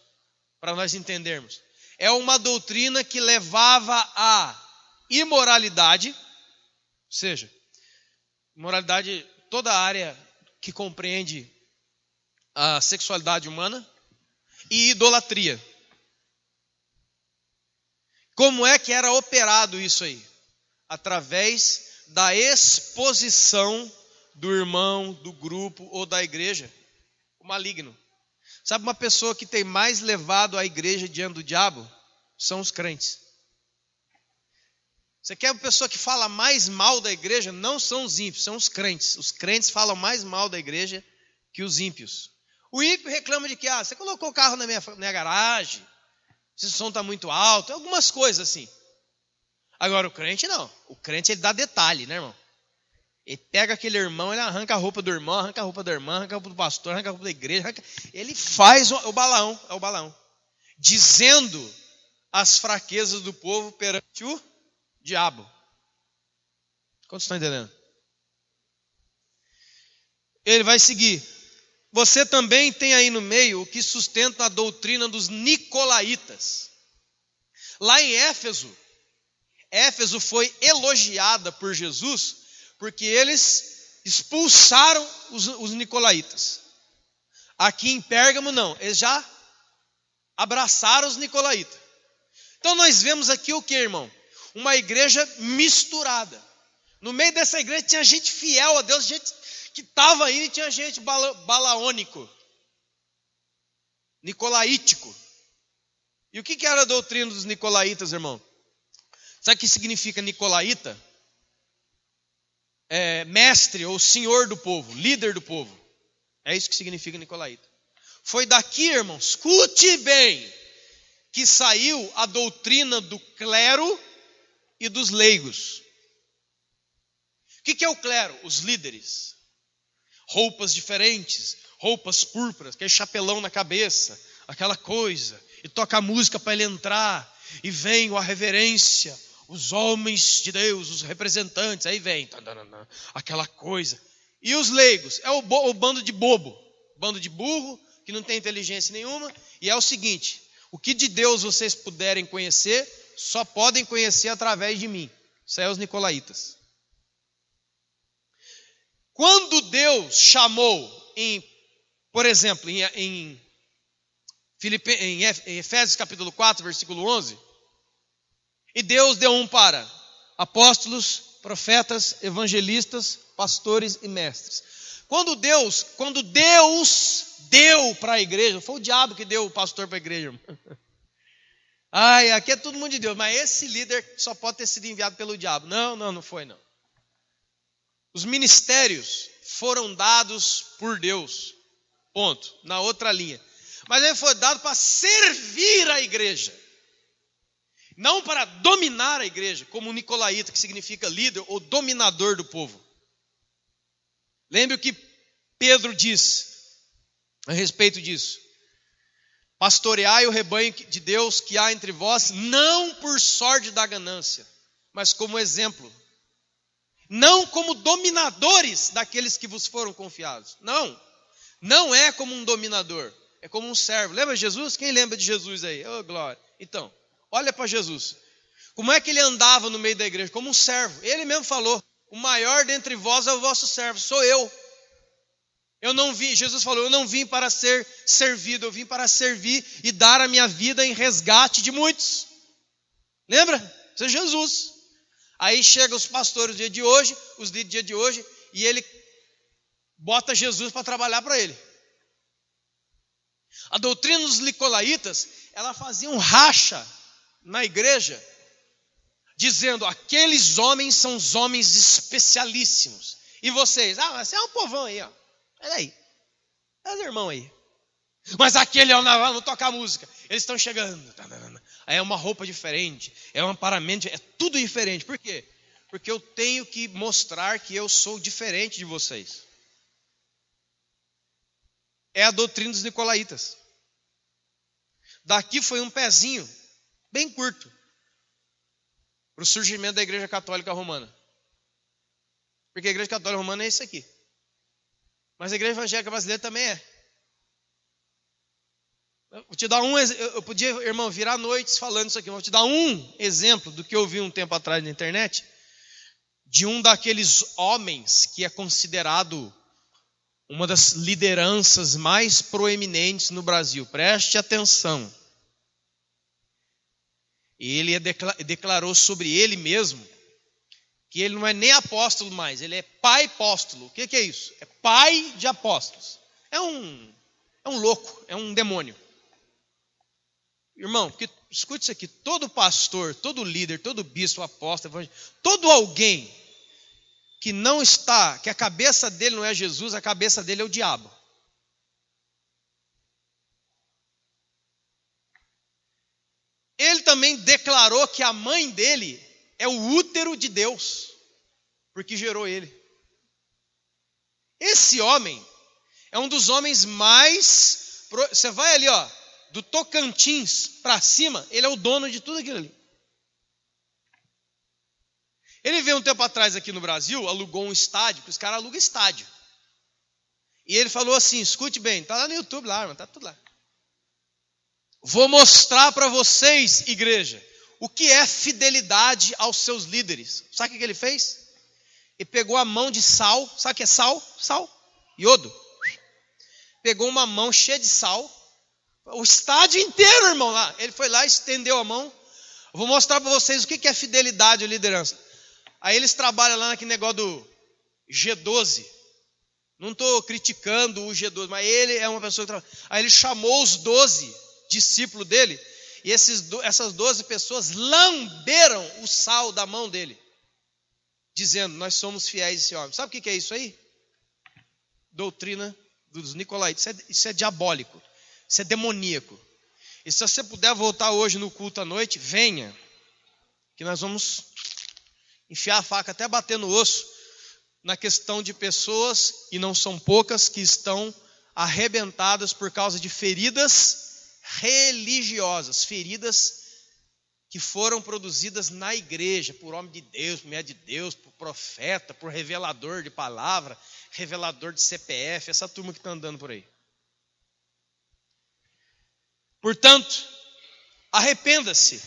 Para nós entendermos. É uma doutrina que levava à imoralidade, ou seja, imoralidade, toda a área que compreende a sexualidade humana, e idolatria. Como é que era operado isso aí? Através da exposição do irmão, do grupo ou da igreja, o maligno. Sabe uma pessoa que tem mais levado a igreja diante do diabo? São os crentes. Você quer uma pessoa que fala mais mal da igreja? Não são os ímpios, são os crentes. Os crentes falam mais mal da igreja que os ímpios. O ímpio reclama de que, você colocou o carro na minha garagem, esse som está muito alto, algumas coisas assim. Agora o crente não. O crente ele dá detalhe, né, irmão? Ele pega aquele irmão, ele arranca a roupa do irmão, arranca a roupa da irmã, arranca a roupa do pastor, arranca a roupa da igreja. Ele faz o balão. Dizendo as fraquezas do povo perante o diabo. Quantos estão entendendo? Ele vai seguir. Você também tem aí no meio o que sustenta a doutrina dos nicolaítas. Lá em Éfeso foi elogiada por Jesus porque eles expulsaram os nicolaítas. Aqui em Pérgamo não, eles já abraçaram os nicolaítas. Então nós vemos aqui o que, irmão? Uma igreja misturada. No meio dessa igreja tinha gente fiel a Deus, gente que estava aí, e tinha gente balaônico, nicolaítico. E o que era a doutrina dos nicolaítas, irmão? Sabe o que significa nicolaíta? Mestre ou senhor do povo, líder do povo. É isso que significa nicolaíta. Foi daqui, irmão, escute bem, que saiu a doutrina do clero e dos leigos. O que é o clero? Os líderes. Roupas diferentes, roupas púrpuras, aquele chapelão na cabeça, aquela coisa. E toca a música para ele entrar. E vem a reverência. Os homens de Deus, os representantes, aí vem, aquela coisa. E os leigos, é o bando de bobo, bando de burro, que não tem inteligência nenhuma. E é o seguinte, o que de Deus vocês puderem conhecer, só podem conhecer através de mim. Isso aí é os nicolaítas. Quando Deus chamou, por exemplo, em Efésios capítulo 4, versículo 11, e Deus deu para apóstolos, profetas, evangelistas, pastores e mestres. Quando Deus deu para a igreja, foi o diabo que deu o pastor para a igreja, irmão. Aqui é todo mundo de Deus, mas esse líder só pode ter sido enviado pelo diabo. Não foi não. Os ministérios foram dados por Deus, ponto, na outra linha. Mas ele foi dado para servir a igreja. Não para dominar a igreja, como o nicolaíta, que significa líder ou dominador do povo. Lembre o que Pedro diz a respeito disso. Pastoreai o rebanho de Deus que há entre vós, não por sorte da ganância, mas como exemplo. Não como dominadores daqueles que vos foram confiados. Não é como um dominador, é como um servo. Lembra de Jesus? Quem lembra de Jesus aí? Oh, glória. Então, olha para Jesus. Como é que ele andava no meio da igreja? Como um servo. Ele mesmo falou, o maior dentre vós é o vosso servo, sou eu. Jesus falou, eu não vim para ser servido, eu vim para servir e dar a minha vida em resgate de muitos. Lembra? Isso é Jesus. Aí chegam os pastores do dia de hoje, os líderes do dia de hoje, e ele bota Jesus para trabalhar para ele. A doutrina dos nicolaítas, ela fazia um racha na igreja, dizendo, aqueles homens são os homens especialíssimos. E vocês, você é um povão aí, ó. Olha aí, olha o irmão aí. Mas aquele não toca música. Eles estão chegando. Aí é uma roupa diferente, é um paramento, é tudo diferente. Por quê? Porque eu tenho que mostrar que eu sou diferente de vocês. É a doutrina dos nicolaítas. Daqui foi um pezinho, bem curto, para o surgimento da Igreja Católica Romana. Porque a Igreja Católica Romana é isso aqui. Mas a Igreja Evangélica Brasileira também é. Vou te dar eu podia, irmão, virar noites falando isso aqui. Vou te dar um exemplo do que eu vi um tempo atrás na internet, de um daqueles homens que é considerado uma das lideranças mais proeminentes no Brasil. Preste atenção. Ele declarou sobre ele mesmo que ele não é nem apóstolo mais, ele é pai apóstolo. O que é isso? É pai de apóstolos. É um louco, é um demônio. Irmão, porque, escute isso aqui, todo pastor, todo líder, todo bispo, apóstolo, todo alguém que não está, que a cabeça dele não é Jesus, a cabeça dele é o diabo. Ele também declarou que a mãe dele é o útero de Deus, porque gerou ele. Esse homem é um dos homens mais... Você vai ali, ó, do Tocantins para cima, ele é o dono de tudo aquilo ali. Ele veio um tempo atrás aqui no Brasil, alugou um estádio, porque os caras alugam estádio. E ele falou assim, escute bem, está lá no YouTube, lá, irmão, está tudo lá. Vou mostrar para vocês, igreja, o que é fidelidade aos seus líderes. Sabe o que ele fez? Ele pegou a mão de sal, sabe o que é sal? Sal, iodo. Pegou uma mão cheia de sal, o estádio inteiro, irmão, lá. Ele foi lá, estendeu a mão. Vou mostrar para vocês o que é fidelidade ou liderança. Aí eles trabalham lá naquele negócio do G12. Não estou criticando o G12, mas ele é uma pessoa que trabalha. Aí ele chamou os 12 discípulos dele, e essas 12 pessoas lamberam o sal da mão dele, dizendo, nós somos fiéis a esse homem. Sabe o que é isso aí? Doutrina dos Nicolaitas. Isso é diabólico, isso é demoníaco. E se você puder voltar hoje no culto à noite, venha, que nós vamos enfiar a faca até bater no osso, na questão de pessoas, e não são poucas, que estão arrebentadas por causa de feridas religiosas, feridas que foram produzidas na igreja, por homem de Deus, por mulher de Deus, por profeta, por revelador de palavra, revelador de CPF, essa turma que está andando por aí. Portanto, arrependa-se,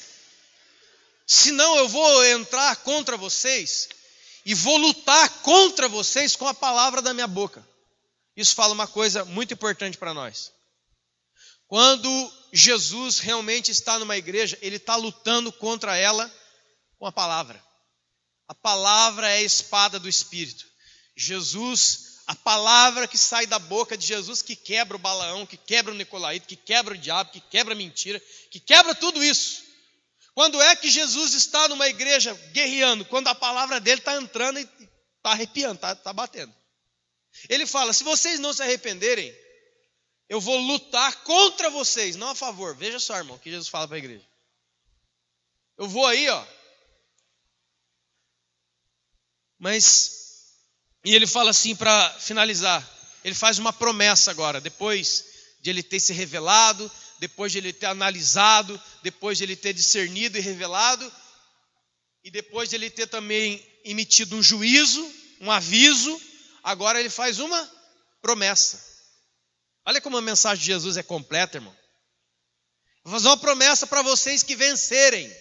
senão eu vou entrar contra vocês e vou lutar contra vocês com a palavra da minha boca. Isso fala uma coisa muito importante para nós. Quando Jesus realmente está numa igreja, ele está lutando contra ela com a palavra. A palavra é a espada do Espírito. Jesus, a palavra que sai da boca de Jesus, que quebra o Balaão, que quebra o Nicolaíta, que quebra o diabo, que quebra a mentira, que quebra tudo isso. Quando é que Jesus está numa igreja guerreando? Quando a palavra dele está entrando e está arrepiando, está batendo. Ele fala, se vocês não se arrependerem, eu vou lutar contra vocês, não a favor. Veja só, irmão, o que Jesus fala para a igreja. Eu vou aí, ó. E ele fala assim para finalizar. Ele faz uma promessa agora, depois de ele ter se revelado, depois de ele ter analisado, depois de ele ter discernido e revelado, e depois de ele ter também emitido um juízo, um aviso, agora ele faz uma promessa. Olha como a mensagem de Jesus é completa, irmão. Vou fazer uma promessa para vocês que vencerem.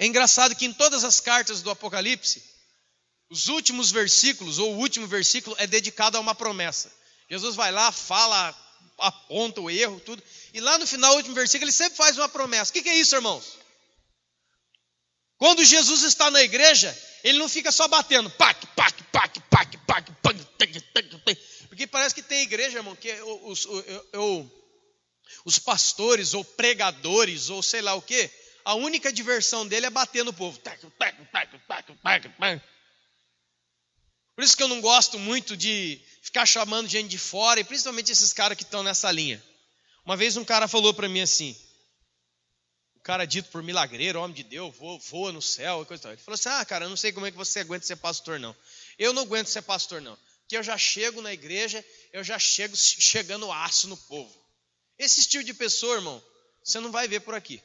É engraçado que em todas as cartas do Apocalipse, os últimos versículos, ou o último versículo, é dedicado a uma promessa. Jesus vai lá, fala, aponta o erro, tudo. E lá no final, o último versículo, ele sempre faz uma promessa. O que é isso, irmãos? Quando Jesus está na igreja, ele não fica só batendo. Porque parece que tem igreja, irmão, que os pastores ou pregadores ou sei lá o quê, a única diversão dele é bater no povo. Por isso que eu não gosto muito de ficar chamando gente de fora, e principalmente esses caras que estão nessa linha. Uma vez um cara falou para mim assim, o cara dito por milagreiro, homem de Deus, voa no céu, e coisa e tal. Ele falou assim, cara, eu não sei como é que você aguenta ser pastor, não. Eu não aguento ser pastor, não. Porque eu já chego na igreja, eu já chego chegando aço no povo. Esse estilo de pessoa, irmão, você não vai ver por aqui.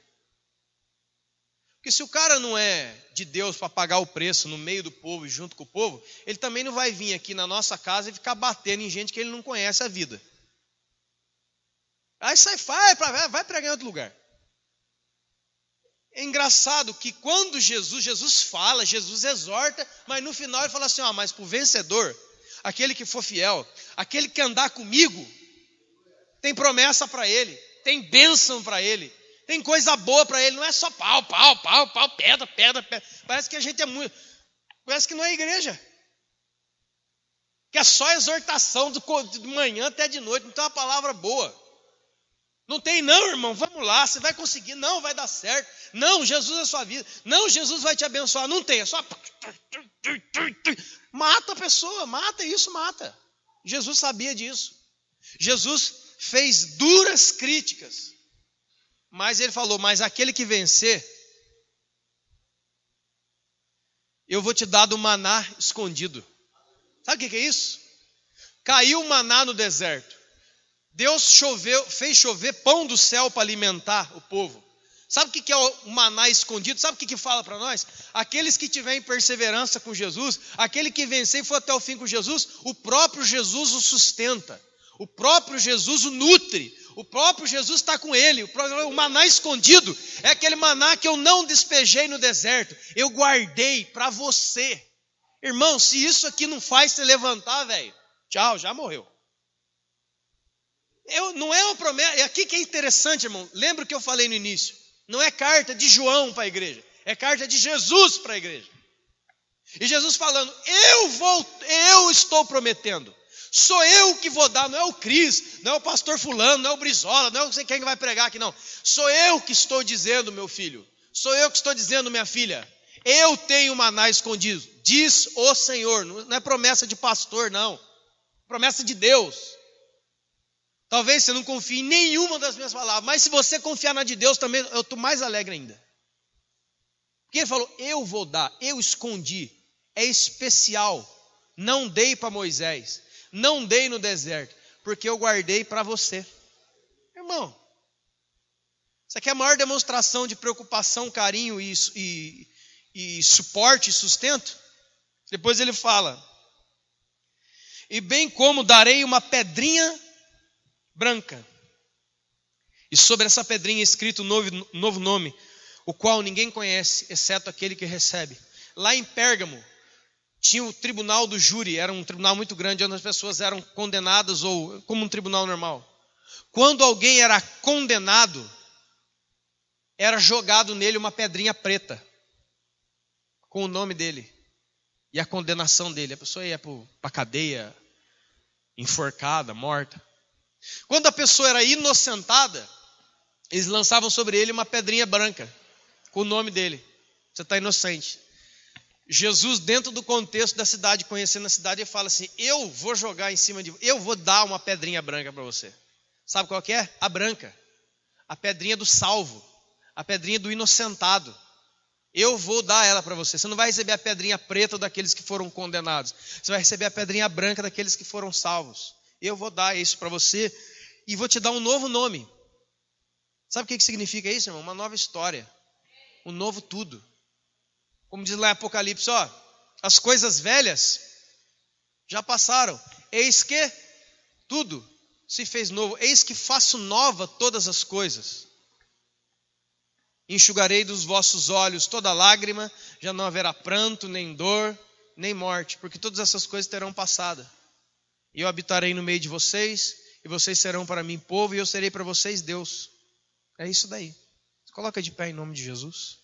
Porque se o cara não é de Deus para pagar o preço no meio do povo e junto com o povo, ele também não vai vir aqui na nossa casa e ficar batendo em gente que ele não conhece a vida. Aí sai, vai pregar em outro lugar. É engraçado que quando Jesus fala, Jesus exorta, mas no final ele fala assim, mas para o vencedor, aquele que for fiel, aquele que andar comigo, tem promessa para ele, tem bênção para ele, tem coisa boa para ele, não é só pau, pedra. Parece que a gente é muito, parece que não é igreja. que é só exortação de manhã até de noite, não tem uma palavra boa. Não tem não, irmão, vamos lá, você vai conseguir, não, vai dar certo. Não, Jesus é a sua vida. Não, Jesus vai te abençoar. Não tem, é só... Mata a pessoa, mata isso, mata. Jesus sabia disso. Jesus fez duras críticas. Mas ele falou, mas aquele que vencer, eu vou te dar do maná escondido. Sabe o que é isso? Caiu o maná no deserto. Deus fez chover pão do céu para alimentar o povo. Sabe o que é o maná escondido? Sabe o que fala para nós? Aqueles que tiverem perseverança com Jesus, aquele que vencer e for até o fim com Jesus, o próprio Jesus o sustenta. O próprio Jesus o nutre. O próprio Jesus está com ele. O maná escondido é aquele maná que eu não despejei no deserto. Eu guardei para você. Irmão, se isso aqui não faz você levantar, velho, tchau, já morreu. Não é uma promessa. É aqui que é interessante, irmão. Lembra o que eu falei no início? Não é carta de João para a igreja. É carta de Jesus para a igreja. E Jesus falando, eu estou prometendo. Sou eu que vou dar, não é o Cris, não é o pastor fulano, não é o Brizola, não é não sei quem vai pregar aqui, não. Sou eu que estou dizendo, meu filho. Sou eu que estou dizendo, minha filha. Eu tenho maná escondido. Diz o Senhor. Não é promessa de pastor, não. Promessa de Deus. Talvez você não confie em nenhuma das minhas palavras, mas se você confiar na de Deus também, eu estou mais alegre ainda. Porque ele falou, eu vou dar, eu escondi, é especial, não dei para Moisés, não dei no deserto, porque eu guardei para você. Irmão, isso aqui é a maior demonstração de preocupação, carinho e suporte e sustento. Depois ele fala, e bem como darei uma pedrinha branca, e sobre essa pedrinha é escrito um novo nome, o qual ninguém conhece, exceto aquele que recebe. Lá em Pérgamo, tinha o tribunal do júri, era um tribunal muito grande, onde as pessoas eram condenadas, ou como um tribunal normal. Quando alguém era condenado, era jogado nele uma pedrinha preta, com o nome dele, e a condenação dele. A pessoa ia para a cadeia, enforcada, morta. Quando a pessoa era inocentada, eles lançavam sobre ele uma pedrinha branca, com o nome dele. Você está inocente. Jesus, dentro do contexto da cidade, conhecendo a cidade, ele fala assim, eu vou jogar em cima de... eu vou dar uma pedrinha branca para você. Sabe qual que é? A branca. A pedrinha do salvo. A pedrinha do inocentado. Eu vou dar ela para você. Você não vai receber a pedrinha preta daqueles que foram condenados. Você vai receber a pedrinha branca daqueles que foram salvos. Eu vou dar isso para você e vou te dar um novo nome. Sabe o que significa isso, irmão? Uma nova história. Um novo tudo. Como diz lá em Apocalipse, ó, as coisas velhas já passaram. Eis que tudo se fez novo. Eis que faço nova todas as coisas. Enxugarei dos vossos olhos toda lágrima, já não haverá pranto, nem dor, nem morte, porque todas essas coisas terão passado. E eu habitarei no meio de vocês, e vocês serão para mim povo, e eu serei para vocês Deus. É isso daí. Coloca de pé em nome de Jesus.